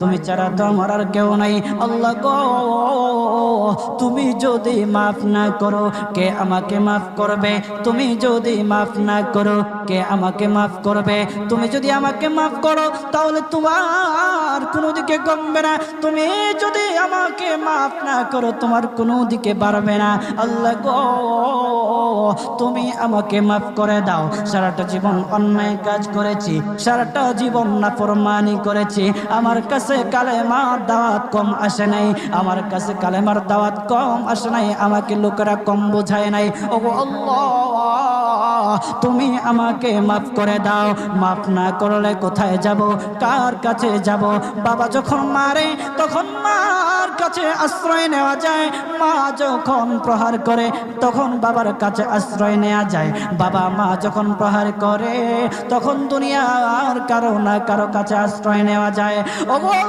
তুমি ছাড়া তো আমার আর কেউ নাই। আল্লাহ গো, তুমি যদি মাফ না করো কে আমাকে মাফ করবে? তুমি যদি মাফ না করো কে আমাকে মাফ করবে? তুমি যদি আমাকে মাফ করো তাহলে তোমার কোনো দিকে কমবে না, তুমি যদি আমাকে মাফ না করো তোমার কোনো দিকে বাড়বে না। আল্লাহ গো, তুমি আমাকে মাফ করে দাও। সারাটা জীবন অন্যায় কাজ করেছি, সারাটা জীবন নাফরমানি করেছি, আমার কাছে কালেমার দাওয়াত কম আসে নাই, আমার কাছে কালেমার দাওয়াত কম আসে নাই, আমাকে লোকেরা কম বোঝায় নাই। ওগো আল্লাহ, তুমি আমাকে মাফ করে দাও। মাফ না করলে কোথায় যাব, কার কাছে যাব? বাবা যখন মারে তখন মার কাছে আশ্রয় নেওয়া যায়, মা যখন প্রহার করে তখন বাবার কাছে আশ্রয় নেওয়া যায়, বাবা মা যখন প্রহার করে তখন দুনিয়ার কারো না কারো কাছে আশ্রয় নেওয়া যায়। ওগো